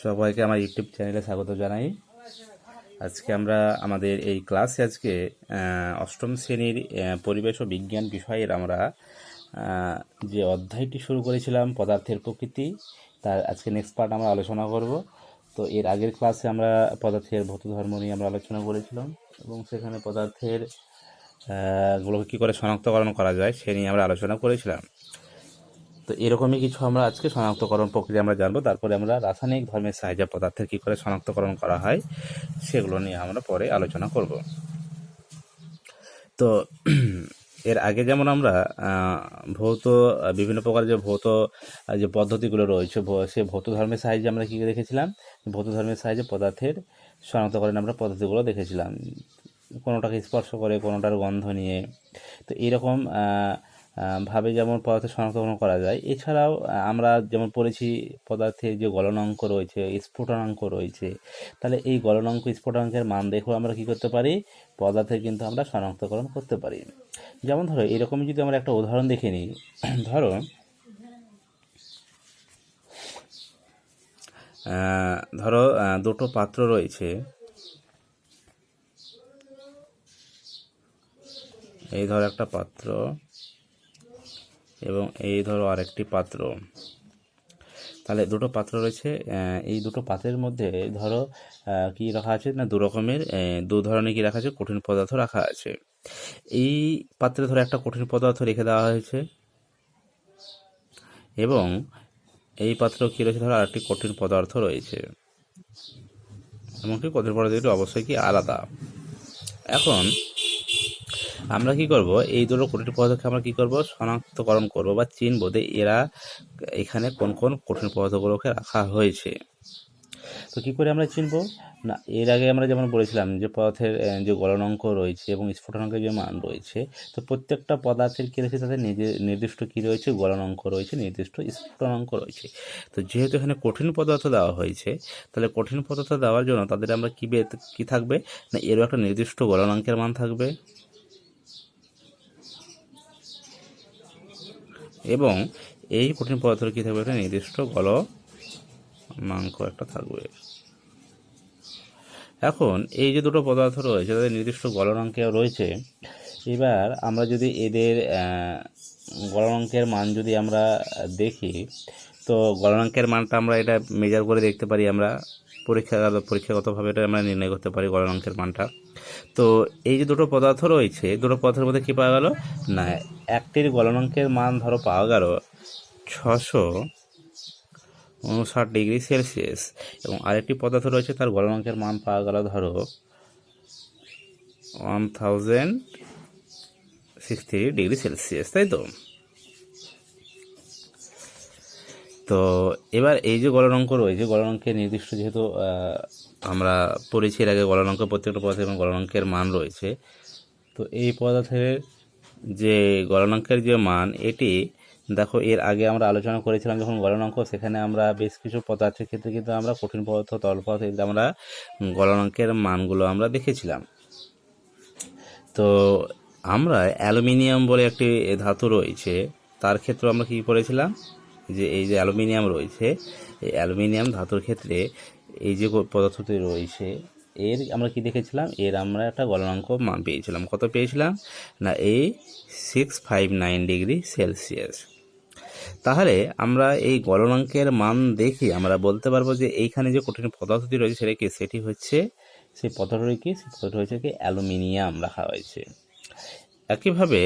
সবাইকে আমার ইউটিউব চ্যানেলে স্বাগত জানাই। আজকে আমরা আমাদের এই ক্লাসে আজকে অষ্টম শ্রেণীর পরিবেশ ও বিজ্ঞান বিষয়ের আমরা যে অধ্যায়টি শুরু করেছিলাম পদার্থের প্রকৃতি, তার আজকে নেক্সট পার্ট আমরা আলোচনা করব। তো এর আগের ক্লাসে আমরা পদার্থের ভৌত ধর্ম নিয়ে আমরা আলোচনা করেছিলাম এবং সেখানে পদার্থের গুলোকে কী করে শনাক্তকরণ করা যায় সে নিয়ে আমরা আলোচনা করেছিলাম। তো এরকমই কিছু আমরা আজকে শনাক্তকরণ প্রক্রিয়া আমরা জানবো। তারপরে আমরা রাসায়নিক ধর্মের সাহায্যে পদার্থের কী করে শনাক্তকরণ করা হয় সেগুলো নিয়ে আমরা পরে আলোচনা করব। তো এর আগে যেমন আমরা ভৌত বিভিন্ন প্রকার যে পদ্ধতিগুলো রয়েছে সে ভৌত ধর্মের সাহায্যে আমরা কী দেখেছিলাম, ভৌত ধর্মের সাহায্যে পদার্থের শনাক্তকরণ আমরা পদ্ধতিগুলো দেখেছিলাম, কোনোটাকে স্পর্শ করে কোনোটার গন্ধ নিয়ে। তো এইরকম ভাবে যেমন পদার্থের শনাক্তকরণ করা যায়। এছাড়াও আমরা যেমন পড়েছি পদার্থের যে গলনাঙ্ক রয়েছে, স্ফুটনাঙ্ক রয়েছে, তাহলে এই গলনাঙ্ক স্ফুটনাঙ্কের মান দেখেও আমরা কী করতে পারি, পদার্থের কিন্তু আমরা শনাক্তকরণ করতে পারি। যেমন ধরো এরকমই যদি আমরা একটা উদাহরণ দেখে নিই, ধরো দুটো পাত্র রয়েছে, এই ধরো একটা পাত্র এবং এই ধরো আরেকটি পাত্র। তাহলে দুটো পাত্র রয়েছে, এই দুটো পাত্রের মধ্যে ধরো কি রাখা আছে না, দু ধরনের কি রাখা আছে, কঠিন পদার্থ রাখা আছে। এই পাত্রে ধরো একটা কঠিন পদার্থ রেখে দেওয়া হয়েছে এবং এই পাত্র কি রয়েছে, ধরো আরেকটি কঠিন পদার্থ রয়েছে, এমনকি কঠিন পদার্থটি অবশ্যই কি আলাদা। এখন আমরা কি করব, এই দুটো কঠিন পদার্থকে আমরা কি করব, শনাক্তকরণ করব বা চিনব যে এরা এখানে কোন কোন কঠিন পদার্থগুলোকে রাখা হয়েছে। তো কি করে আমরা চিনব না, এর আগে আমরা যেমন বলেছিলাম যে পদার্থের যে গলনাঙ্ক রয়েছে এবং স্ফুটনাঙ্কের যে মান রয়েছে, তো প্রত্যেকটা পদার্থের কী রয়েছে, তাদের নির্দিষ্ট কী রয়েছে, গলনাঙ্ক রয়েছে, নির্দিষ্ট স্ফুটনাঙ্ক রয়েছে। তো যেহেতু এখানে কঠিন পদার্থ দেওয়া হয়েছে, তাহলে কঠিন পদার্থ দেওয়ার জন্য তাদের আমরা কী থাকবে না, এরও একটা নির্দিষ্ট গলনাঙ্কের মান থাকবে এবং এই কঠিন পদার্থের কী থাকবে, একটা নির্দিষ্ট গলনাঙ্ক একটা থাকবে। এখন এই যে দুটো পদার্থ রয়েছে তাদের নির্দিষ্ট গলনাঙ্ক রয়েছে। এবার আমরা যদি এদের গলনাঙ্কের মান যদি আমরা দেখি, তো গলনাঙ্কের মানটা আমরা এটা মেজার করে দেখতে পারি, আমরা পরীক্ষাগতভাবে এটা আমরা নির্ণয় করতে পারি গলনাঙ্কের মানটা। তো এই যে দুটো পদার্থ রয়েছে, দুটো পদার্থের মধ্যে কী পাওয়া গেল না, একটির গলনাঙ্কের মান ধরো পাওয়া গেল 659 ডিগ্রি সেলসিয়াস এবং আরেকটি পদার্থ রয়েছে তার গলনাঙ্কের মান পাওয়া গেল ধরো 1063 ডিগ্রি সেলসিয়াস, তাই তো। তো এবার এই যে গলনাঙ্ক রয়েছে, গলনাঙ্কের নির্দিষ্ট যেহেতু আমরা পড়েছি এর আগে গলনাঙ্ক, প্রত্যেকটা পদার্থের এবং গলনাঙ্কের মান রয়েছে। তো এই পদার্থের যে গলনাঙ্কের যে মান, এটি দেখো এর আগে আমরা আলোচনা করেছিলাম যখন গলনাঙ্ক, সেখানে আমরা বেশ কিছু পদার্থের ক্ষেত্রে কিন্তু আমরা কঠিন পদার্থ, তরল পদার্থ এগুলো আমরা গলনাঙ্কের মানগুলো আমরা দেখেছিলাম। তো আমরা অ্যালুমিনিয়াম বলে একটি ধাতু রয়েছে, তার ক্ষেত্রে আমরা কী করেছিলাম, যে এই যে অ্যালুমিনিয়াম রয়েছে, এই অ্যালুমিনিয়াম ধাতুর ক্ষেত্রে এই যে পদার্থটি রয়েছে এর আমরা কি দেখেছিলাম, এর আমরা একটা গলনাঙ্ক মান পেয়েছিলাম। কত পেয়েছিলাম না, এই 659 ডিগ্রি সেলসিয়াস। তাহলে আমরা এই গলনাঙ্কের মান দেখে আমরা বলতে পারবো যে এইখানে যে কঠিন পদার্থটি রয়েছে সেটি হচ্ছে সেই পদার্থটি হচ্ছে কি অ্যালুমিনিয়াম রাখা হয়েছে। একইভাবে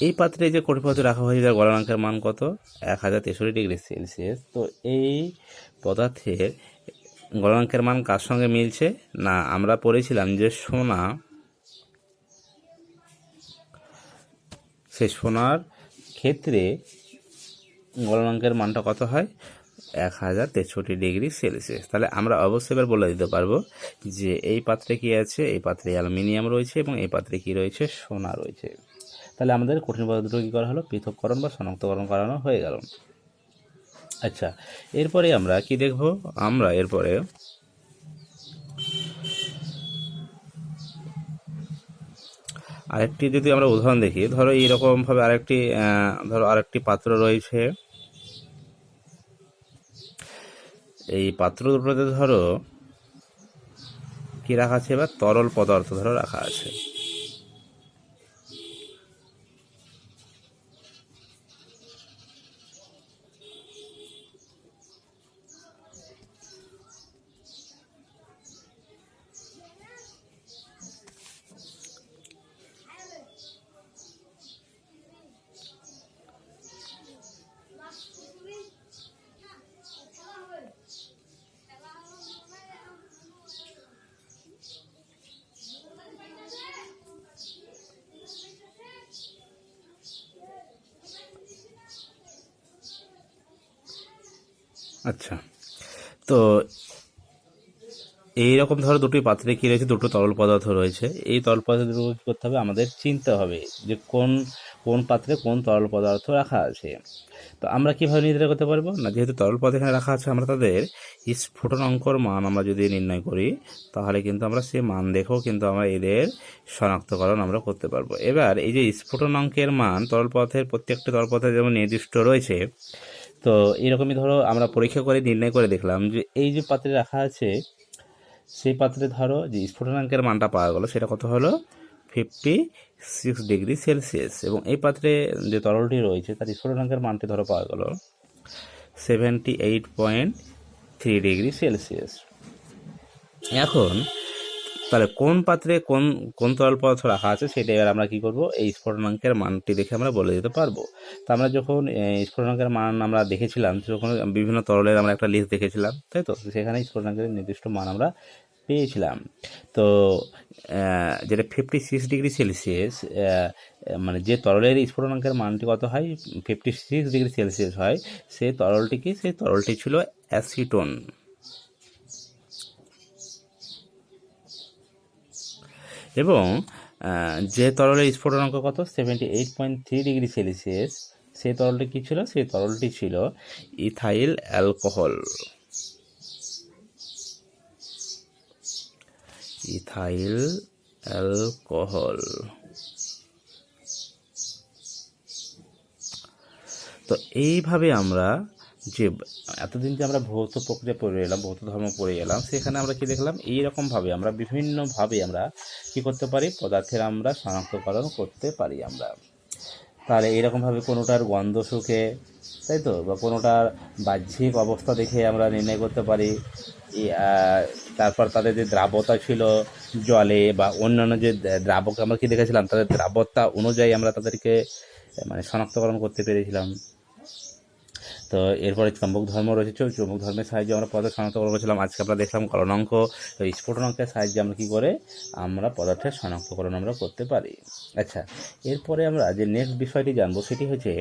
এই পাত্রে যে কঠিন পদার্থ রাখা হয়েছে যার গলনাঙ্কের মান কত, 1063 ডিগ্রি সেলসিয়াস। তো এই পদার্থের গলনাঙ্কের মান কার সঙ্গে মিলছে না, আমরা পড়েছিলাম যে সোনার ক্ষেত্রে গলনাঙ্কের মানটা কত হয়, 1063 ডিগ্রি সেলসিয়াস। তাহলে আমরা অবশ্যই এবার বলে দিতে পারবো যে এই পাত্রে কি আছে, এই পাত্রে অ্যালুমিনিয়াম রয়েছে এবং এই পাত্রে কি রয়েছে, সোনা রয়েছে। তাহলে আমাদের কঠিন পদার্থ দুটো কী করা হলো, পৃথককরণ বা শনাক্তকরণ করানো হয়ে গেল। আচ্ছা, এরপরে আমরা কি দেখব, আমরা এরপরে আরেকটি যদি আমরা উদাহরণ দেখি, ধরো এইরকমভাবে আরেকটি পাত্র রয়েছে, এই পাত্র দুটোতে ধরো কি রাখা আছে, এবার তরল পদার্থ ধরো রাখা আছে। আচ্ছা, তো এইরকম ধরো দুটি পাত্রে কী রয়েছে, দুটো তরল পদার্থ রয়েছে। এই তরল পদার্থ দুটো কী করতে হবে, আমাদের চিনতে হবে যে কোন কোন পাত্রে কোন তরল পদার্থ রাখা আছে। তো আমরা কীভাবে নির্ধারণ করতে পারবো না, যেহেতু তরল পদার্থ এখানে রাখা আছে, আমরা তাদের স্ফুটনাঙ্কর মান আমরা যদি নির্ণয় করি, তাহলে কিন্তু আমরা সেই মান দেখেও কিন্তু আমরা এদের শনাক্তকরণ আমরা করতে পারবো। এবার এই যে স্ফুটনাঙ্কের মান তরল পদার্থের প্রত্যেকটি তরল পদার্থের যেমন নির্দিষ্ট রয়েছে, তো এরকমই ধরো আমরা পরীক্ষা করে নির্ণয় করে দেখলাম যে এই যে পাত্রে রাখা আছে, সেই পাত্রে ধরো যে স্ফুটনাঙ্কের মানটা পাওয়া গেলো, সেটা কত হলো 56 ডিগ্রি সেলসিয়াস। এবং এই পাত্রে যে তরলটি রয়েছে তার স্ফুটনাঙ্কের মানটি ধরো পাওয়া গেলো 78.3 ডিগ্রি সেলসিয়াস। এখন তাহলে কোন পাত্রে কোন কোন তরল পদার্থ রাখা আছে সেটা এবার আমরা কী করবো, এই স্ফুটনাঙ্কের মানটি দেখে আমরা বলে দিতে পারবো। তো আমরা যখন স্ফুটনাঙ্কের মান আমরা দেখেছিলাম, তখন বিভিন্ন তরলের আমরা একটা লিস্ট দেখেছিলাম, তাই তো সেখানে স্ফুটনাঙ্কের নির্দিষ্ট মান আমরা পেয়েছিলাম। তো যেটা 56 ডিগ্রি সেলসিয়াস, মানে যে তরলের স্ফুটনাঙ্কের মানটি কত হয় 56 ডিগ্রি সেলসিয়াস হয়, সেই তরলটি ছিল অ্যাসিটোন। এবং যে তরলের স্ফুটনাঙ্ক কত 78.3 ডিগ্রি সেলসিয়াস, সেই তরলটি কী ছিল, সেই তরলটি ছিল ইথাইল অ্যালকোহল। Ethyl alcohol. তো এইভাবে আমরা যে এতদিন যে আমরা ভৌত প্রক্রিয়া পড়ে এলাম, ভৌত ধর্ম পড়ে এলাম, সেখানে আমরা কি দেখলাম, এইরকমভাবে আমরা বিভিন্নভাবে আমরা কি করতে পারি, পদার্থের আমরা শনাক্তকরণ করতে পারি আমরা। তাহলে এইরকমভাবে কোনোটার গন্ধ শুকে, তাই তো, বা কোনোটার বাহ্যিক অবস্থা দেখে আমরা নির্ণয় করতে পারি। তারপর তাদের যে দ্রাবতা ছিল জলে বা অন্যান্য যে দ্রাবক আমরা কি দেখেছিলাম, তাদের দ্রাবতা অনুযায়ী আমরা তাদেরকে মানে শনাক্তকরণ করতে পেরেছিলাম। তো এরপরে চৌম্বক ধর্ম রয়েছে, চৌম্বক ধর্মের সাহায্যে আমরা পদার্থ শনাক্তকরণ করেছিলাম। আজকে আমরা দেখলাম গলনাঙ্ক, স্ফুটনাঙ্কের সাহায্যে আমরা কী করে আমরা পদার্থের শনাক্তকরণ আমরা করতে পারি। আচ্ছা, এরপরে আমরা যে নেক্সট বিষয়টি জানবো সেটি হচ্ছে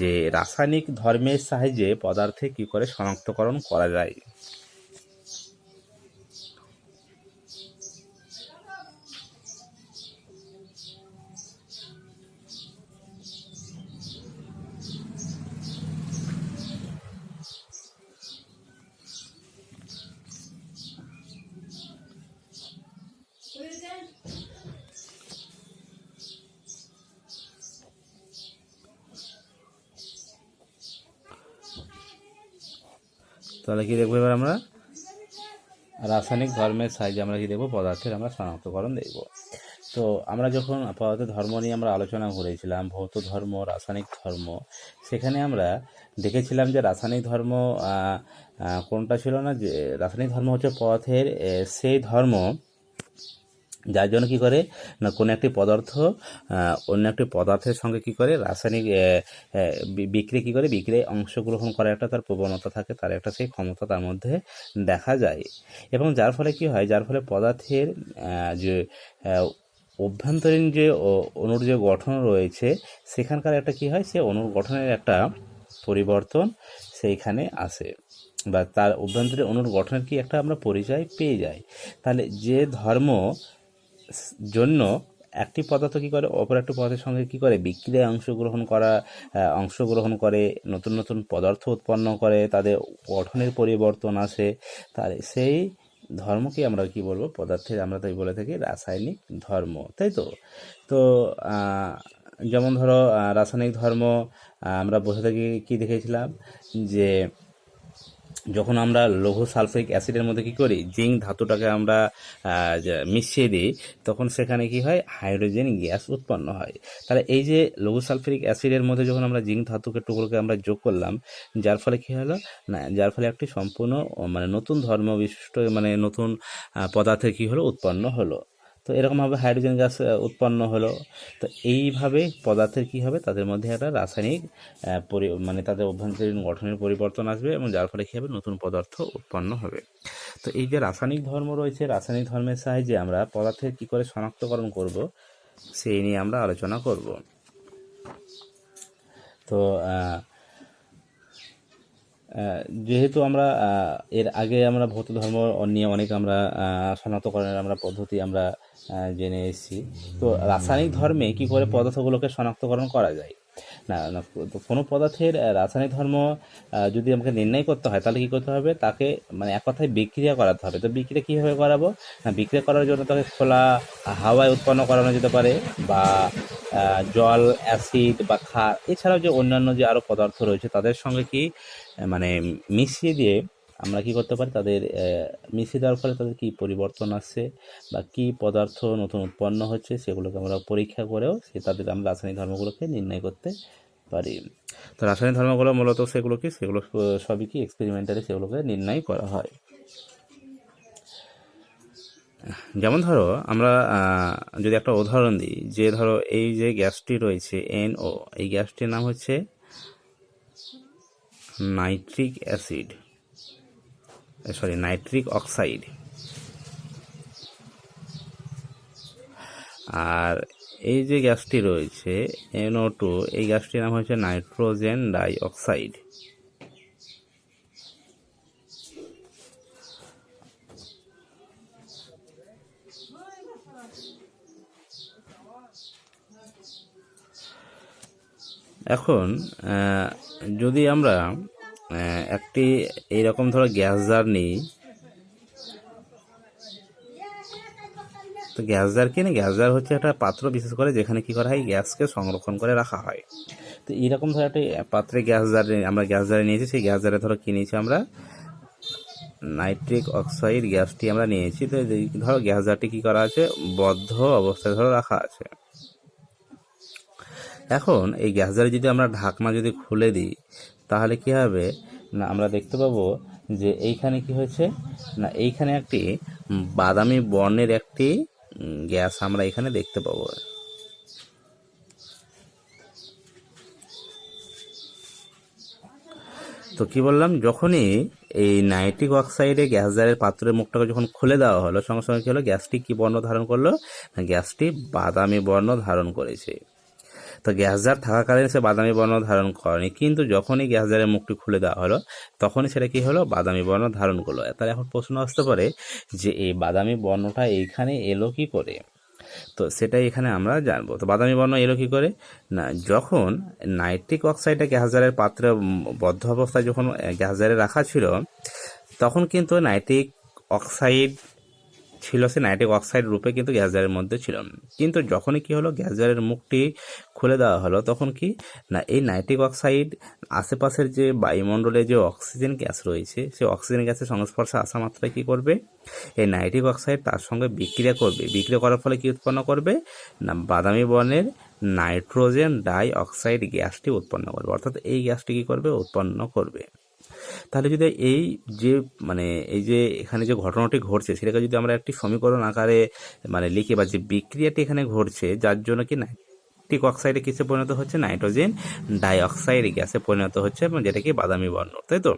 যে রাসায়নিক ধর্মের সাহায্যে পদার্থে কী করে শনাক্তকরণ করা যায়। তাহলে কি দেখবো, এবার আমরা রাসায়নিক ধর্মের সাহায্যে আমরা কি দেখবো, পদার্থের আমরা শনাক্তকরণ দেখব। তো আমরা যখন পদার্থের ধর্ম নিয়ে আমরা আলোচনা করেছিলাম, ভৌত ধর্ম, রাসায়নিক ধর্ম, সেখানে আমরা দেখেছিলাম যে রাসায়নিক ধর্ম কোনটা ছিল না, যে রাসায়নিক ধর্ম হচ্ছে পদার্থের সেই ধর্ম যার জন্য কী করে না, কোনো একটি পদার্থ অন্য একটি পদার্থের সঙ্গে কী করে রাসায়নিক বিক্রিয়া কী করে, বিক্রিয়ায় অংশগ্রহণ করার একটা তার প্রবণতা থাকে, তার একটা সেই ক্ষমতা তার মধ্যে দেখা যায়। এবং যার ফলে কী হয়, যার ফলে পদার্থের যে অভ্যন্তরীণ যে অণুর যে গঠন রয়েছে, সেখানকার একটা কী হয়, সে অণুর গঠনের একটা পরিবর্তন সেইখানে আসে, বা তার অভ্যন্তরীণ অণুর গঠনের কি একটা আমরা পরিচয় পেয়ে যাই। তাহলে যে ধর্ম জন্য একটি পদার্থ কী করে অপর একটি পদার্থের সঙ্গে কী করে বিক্রিয়ায় অংশগ্রহণ করে, নতুন নতুন পদার্থ উৎপন্ন করে, তাদের গঠনের পরিবর্তন আসে, তাহলে সেই ধর্মকে আমরা কি বলবো, পদার্থের আমরা তাই বলে থাকি রাসায়নিক ধর্ম, তাই তো। তো যেমন ধরো রাসায়নিক ধর্ম আমরা বসে থাকি কি দেখেছিলাম, যে যখন আমরা লৌহ সালফারিক অ্যাসিডের মধ্যে কী করি, জিঙ্ক ধাতুটাকে আমরা মিশিয়ে দিই, তখন সেখানে কি হয়, হাইড্রোজেন গ্যাস উৎপন্ন হয়। তাহলে এই যে লৌহ সালফারিক অ্যাসিডের মধ্যে যখন আমরা জিঙ্ক ধাতুকে টুকরোকে আমরা যোগ করলাম, যার ফলে কী হলো না, যার ফলে একটি সম্পূর্ণ মানে নতুন ধর্ম বিশিষ্ট মানে নতুন পদার্থের কী হলো, উৎপন্ন হলো। তো এরকমভাবে হাইড্রোজেন গ্যাস উৎপন্ন হলো। তো এইভাবে পদার্থের কী হবে, তাদের মধ্যে একটা রাসায়নিক মানে তাদের অভ্যন্তরীণ গঠনের পরিবর্তন আসবে, এবং যার ফলে কী হবে, নতুন পদার্থ উৎপন্ন হবে। তো এই যে রাসায়নিক ধর্ম রয়েছে, রাসায়নিক ধর্মের সাহায্যে আমরা পদার্থের কী করে শনাক্তকরণ করব, সেই নিয়ে আমরা আলোচনা করব। তো যেহেতু আমরা এর আগে আমরা ভৌত ধর্ম নিয়ে অনেক আমরা শনাক্তকরণের আমরা পদ্ধতি আমরা জেনে এসেছি। তো রাসায়নিক ধর্মে কি করে পদার্থগুলোকে শনাক্তকরণ করা যায় না, তো কোনো পদার্থের রাসায়নিক ধর্ম যদি আমাকে নির্ণয় করতে হয়, তাহলে কী করতে হবে, তাকে মানে এক কথায় বিক্রিয়া করাতে হবে। তো বিক্রিয়া কীভাবে করাবো না, বিক্রিয়া করার জন্য তাকে খোলা হাওয়ায় উৎপন্ন করানো যেতে পারে, বা জল, অ্যাসিড বা ক্ষার, এছাড়াও যে অন্যান্য যে আরও পদার্থ রয়েছে তাদের সঙ্গে কি মানে মিশিয়ে দিয়ে আমরা কি করতে পারি, তাদের মিশিয়ে দেওয়ার ফলে তাদের কী পরিবর্তন আসছে বা কী পদার্থ নতুন উৎপন্ন হচ্ছে, সেগুলোকে আমরা পরীক্ষা করেও তাদের আমরা রাসায়নিক ধর্মগুলোকে নির্ণয় করতে পারি। তো রাসায়নিক ধর্মগুলো মূলত সেগুলো সবই কি এক্সপেরিমেন্টালি সেগুলোকে নির্ণয় করা হয়। যেমন ধরো আমরা যদি একটা উদাহরণ দিই, যে ধরো এই যে গ্যাসটি রয়েছে NO, এই গ্যাসটির নাম হচ্ছে নাইট্রিক অক্সাইড। আর এই যে গ্যাসটি রয়েছে NO2, এই গ্যাসটির নাম হচ্ছে নাইট্রোজেন ডাই অক্সাইড। এখন যদি আমরা একটি এইরকম ধরো গ্যাস জার নিই, তো গ্যাস জার হচ্ছে একটা পাত্র, বিশেষ করে যেখানে কি করা হয়, গ্যাসকে সংরক্ষণ করে রাখা হয়। তো এইরকম ধরো একটা পাত্রে আমরা গ্যাস জারে নিয়েছি, সেই গ্যাস জারে ধরো কি নিয়েছি আমরা, নাইট্রিক অক্সাইড গ্যাসটি আমরা নিয়েছি। তো ধরো গ্যাস জারটি কি করা আছে, বদ্ধ অবস্থায় ধরো রাখা আছে। এখন এই গ্যাস জারে যদি আমরা ঢাকনা যদি খুলে দিই, তাহলে কি হবে না, আমরা দেখতে পাবো যে এইখানে কি হয়েছে না, এইখানে একটি বাদামি বর্ণের একটি গ্যাস আমরা এখানে দেখতে পাবো। তো কি বললাম, যখনই এই নাইট্রিক অক্সাইডে গ্যাস জারের পাত্রের মুখটাকে যখন খুলে দেওয়া হলো, সঙ্গে সঙ্গে কি হলো, গ্যাসটি কি বর্ণ ধারণ করলো না, গ্যাসটি বাদামি বর্ণ ধারণ করেছে। তো গ্যাস জার থাকাকালীন সে বাদামি বর্ণ ধারণ করেনি, কিন্তু যখনই গ্যাস জারের মুখটি খুলে দেওয়া হলো, তখনই সেটা কি হলো, বাদামি বর্ণ ধারণ করলো। তাহলে এখন প্রশ্ন আসতে পারে যে এই বাদামি বর্ণটা এইখানে এলো কি করে, তো সেটাই এখানে আমরা জানবো। তো বাদামি বর্ণ এলো কি করে না, যখন নাইট্রিক অক্সাইডটা গ্যাস জারের পাত্রে বদ্ধ অবস্থায় যখন গ্যাস জারে রাখা ছিল, তখন কিন্তু নাইট্রিক অক্সাইড ছিল, সে নাইট্রিক অক্সাইড রূপে কিন্তু গ্যাস জারের মধ্যে ছিল। কিন্তু যখনই কি হলো, গ্যাস জারের মুখটি খুলে দেওয়া হলো, তখন কি না, এই নাইট্রিক অক্সাইড আশেপাশের যে বায়ুমণ্ডলে যে অক্সিজেন গ্যাস রয়েছে, সেই অক্সিজেন গ্যাসের সংস্পর্শে আসা মাত্রায় কি করবে, এই নাইট্রিক অক্সাইড তার সঙ্গে বিক্রিয়া করবে। বিক্রিয়া করার ফলে কি উৎপন্ন করবে না, বাদামি বর্ণের নাইট্রোজেন ডাই অক্সাইড গ্যাসটি উৎপন্ন করবে। অর্থাৎ এই গ্যাসটি কি করবে, উৎপন্ন করবে। তাহলে যদি এই যে মানে এই যে এখানে যে ঘটনাটি ঘটছে, সেটাকে যদি আমরা একটি সমীকরণ আকারে মানে লিখি, বা যে বিক্রিয়াটি এখানে ঘটছে, যার জন্য কি নাইট্রিক অক্সাইডে কিসে পরিণত হচ্ছে, নাইট্রোজেন ডাই অক্সাইড গ্যাসে পরিণত হচ্ছে, এবং যেটা কি বাদামি বর্ণ, তাই তো।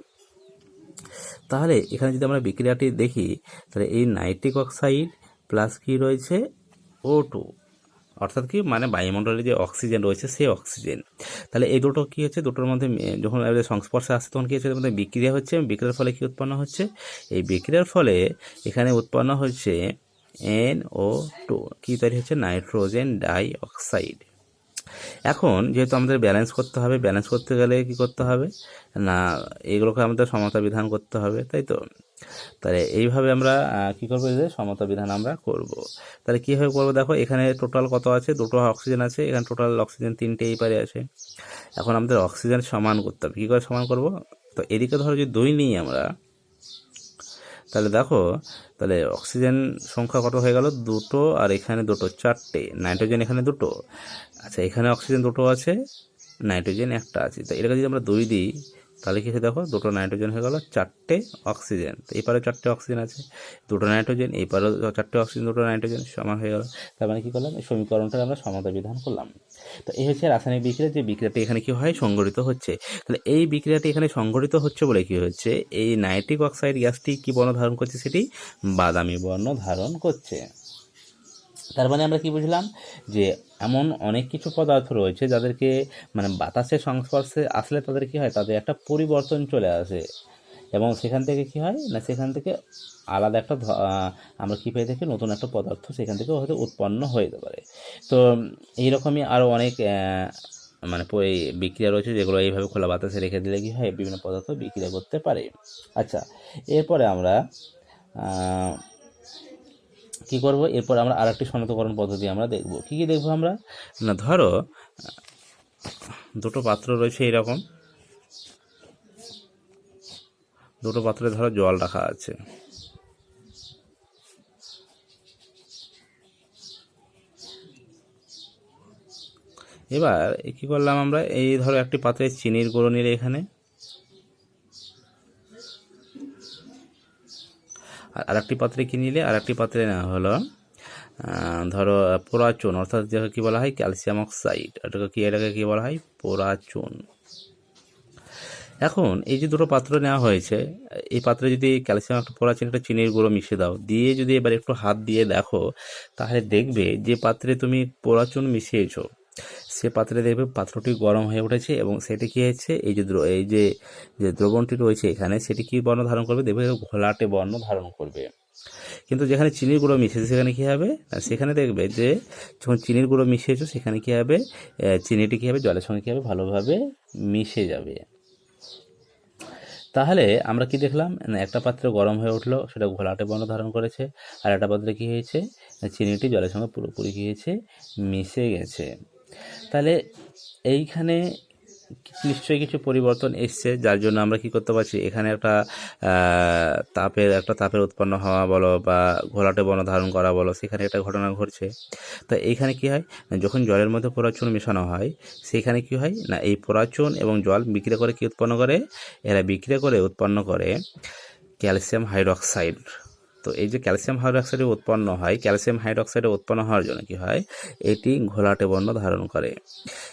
তাহলে এখানে যদি আমরা বিক্রিয়াটি দেখি, তাহলে এই নাইট্রিক অক্সাইড প্লাস কি রয়েছে, O2, অর্থাৎ কি মানে বায়ুমণ্ডলে যে অক্সিজেন রয়েছে, সেই অক্সিজেন। তাহলে এই দুটো কি হচ্ছে, দুটোর মধ্যে যখন সংস্পর্শে আসছে, তখন কি হচ্ছে, মধ্যে বিক্রিয়া হচ্ছে। বিক্রিয়ার ফলে কি উৎপন্ন হচ্ছে, এই বিক্রিয়ার ফলে এখানে উৎপন্ন হচ্ছে NO2, কি তৈরি হচ্ছে, নাইট্রোজেন ডাই অক্সাইড। এখন যেহেতু আমাদের ব্যালেন্স করতে হবে, ব্যালেন্স করতে গেলে কি করতে হবে না, এগুলোকে আমাদের সমতা বিধান করতে হবে, তাই তো। তাহলে এইভাবে আমরা কি করবো, যে সমতা বিধান আমরা করব। তাহলে কীভাবে করবো, দেখো এখানে টোটাল কত আছে, দুটো অক্সিজেন আছে, এখানে টোটাল অক্সিজেন 3টে এই পারে আছে। এখন আমাদের অক্সিজেন সমান করতে হবে। কী করে সমান করব, তো এদিকে ধরো যদি 2 নিই আমরা, তাহলে দেখো তাহলে অক্সিজেন সংখ্যা কত হয়ে গেল, 2, আর এখানে 2, 4টে, নাইট্রোজেন এখানে 2। আচ্ছা, এখানে অক্সিজেন 2 আছে, নাইট্রোজেন 1টা আছে। তো এটাকে যদি আমরা 2 দিই, তাহলে কি দেখো 2 নাইট্রোজেন হয়ে গেল, 4টে অক্সিজেন। তো এপারে 4টে অক্সিজেন আছে, 2 নাইট্রোজেন, এইপারেও 4টে অক্সিজেন, 2 নাইট্রোজেন, সমান হয়ে গেল। তার মানে কী করলাম, এই সমীকরণটা আমরা সমতা বিধান করলাম। তো এই হচ্ছে রাসায়নিক বিক্রিয়া, যে বিক্রিয়াটি এখানে কি হয়, সংঘটিত হচ্ছে। তাহলে এই বিক্রিয়াটি এখানে সংঘটিত হচ্ছে বলে কি হচ্ছে, এই নাইট্রিক অক্সাইড গ্যাসটি কি বর্ণ ধারণ করছে, সেটি বাদামি বর্ণ ধারণ করছে। তার মানে আমরা কি বুঝলাম, যে এমন অনেক কিছু পদার্থ রয়েছে যাদেরকে মানে বাতাসের সংস্পর্শে আসলে তাদের কি হয়, তাদের একটা পরিবর্তন চলে আসে, এবং সেখান থেকে কি হয় না, সেখান থেকে আলাদা একটা আমরা কী পেয়ে থাকি, নতুন একটা পদার্থ সেখান থেকে হয়তো উৎপন্ন হয়ে যেতে পারে। তো এইরকমই আরও অনেক মানে বিক্রিয়া রয়েছে, যেগুলো এইভাবে খোলা বাতাসে রেখে দিলে কি হয়, বিভিন্ন পদার্থ বিক্রিয়া করতে পারে। আচ্ছা, এরপরে আমরা কী করব, এরপর আমরা আরেকটি শনাক্তকরণ পদ্ধতি আমরা দেখব। কী কী দেখব আমরা, না ধরো 2টো পাত্র রয়েছে, এইরকম 2টো পাত্রে ধরো জল রাখা আছে। এবার কী করলাম আমরা, এই ধরো একটি পাত্রে চিনির গুঁড়ো নিলে, এখানে আর একটি পাত্রে কী নিলে, আর একটি পাত্রে নেওয়া হলো ধরো পোড়াচুন, অর্থাৎ যাকে কী বলা হয়, ক্যালসিয়াম অক্সাইড। এটাকে কী বলা হয়, পোড়াচুন। এখন এই যে 2টো পাত্র নেওয়া হয়েছে, এই পাত্রে যদি ক্যালসিয়াম একটা পোড়াচুন একটা চিনির গুঁড়ো মিশিয়ে দাও, দিয়ে যদি এবার একটু হাত দিয়ে দেখো, তাহলে দেখবে যে পাত্রে তুমি পোড়াচুন মিশিয়েছো, সে পাত্রে দেখবে পাত্রটি গরম হয়ে উঠেছে, এবং সেটি কী হয়েছে, এই যে দ্রবণটি রয়েছে এখানে, সেটি কী বর্ণ ধারণ করবে, দেখবে ঘোলাটে বর্ণ ধারণ করবে। কিন্তু যেখানে চিনির গুঁড়ো মিশিয়েছে, সেখানে কী হবে, সেখানে দেখবে যে যখন চিনির গুঁড়ো মিশিয়েছো, সেখানে কী হবে, চিনিটি কী হবে, জলের সঙ্গে কী হবে, ভালোভাবে মিশে যাবে। তাহলে আমরা কি দেখলাম, একটা পাত্রে গরম হয়ে উঠলো, সেটা ঘোলাটে বর্ণ ধারণ করেছে, আর একটা পাত্রে কী হয়েছে, চিনিটি জলের সঙ্গে পুরোপুরি কী হয়েছে, মিশে গেছে। তাহলে এইখানে নিশ্চয়ই কিছু পরিবর্তন এসছে, যার জন্য আমরা কি করতে পারছি, এখানে একটা তাপের উৎপন্ন হওয়া বলো, বা ঘোলাটে বর্ণ ধারণ করা বলো, সেখানে একটা ঘটনা ঘটছে। তা এইখানে কি হয়, যখন জলের মধ্যে পোড়াচুন মেশানো হয়, সেখানে কি হয় না, এই পোড়াচুন এবং জল বিক্রিয়া করে কি উৎপন্ন করে, এরা বিক্রিয়া করে উৎপন্ন করে ক্যালসিয়াম হাইড্রক্সাইড। তো এই যে ক্যালসিয়াম হাইড্রক্সাইডে উৎপন্ন হয়, ক্যালসিয়াম হাইড্রক্সাইডে উৎপন্ন হওয়ার জন্য কি হয়, এটি ঘোলাটে বর্ণ ধারণ করে।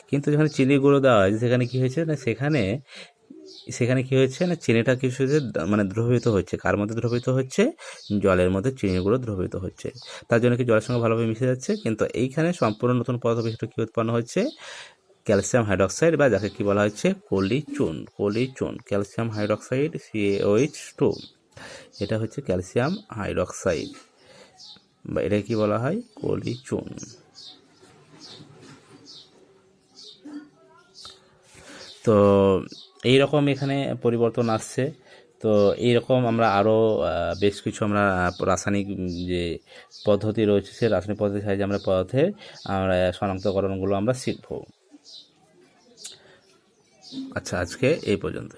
কিন্তু যখন চিনি গুঁড়ো দেওয়া হয়, সেখানে কি হয়েছে না, সেখানে কি হয়েছে না, চিনিটা কিছু মানে দ্রবীভূত হচ্ছে, কার মধ্যে দ্রবীভূত হচ্ছে, জলের মধ্যে চিনি গুঁড়ো দ্রবীভূত হচ্ছে, তার জন্য কি জলের সঙ্গে ভালোভাবে মিশে যাচ্ছে। কিন্তু এইখানে সম্পূর্ণ নতুন পদার্থ বিশিষ্ট কি উৎপন্ন হচ্ছে, ক্যালসিয়াম হাইড্রক্সাইড, বা যাকে কি বলা হচ্ছে, কলিচুন, ক্যালসিয়াম হাইড্রক্সাইড CaOH2, এটা হচ্ছে ক্যালসিয়াম হাইড্রক্সাইড, বা এটা কি বলা হয়, কলিচুন। তো এইরকম এখানে পরিবর্তন আসছে। তো এইরকম আমরা আরও বেশ কিছু আমরা রাসায়নিক যে পদ্ধতি রয়েছে, সেই রাসায়নিক পদ্ধতির সাহায্যে আমরা পদার্থের আমরা শনাক্তকরণগুলো আমরা শিখব। আচ্ছা, আজকে এই পর্যন্ত।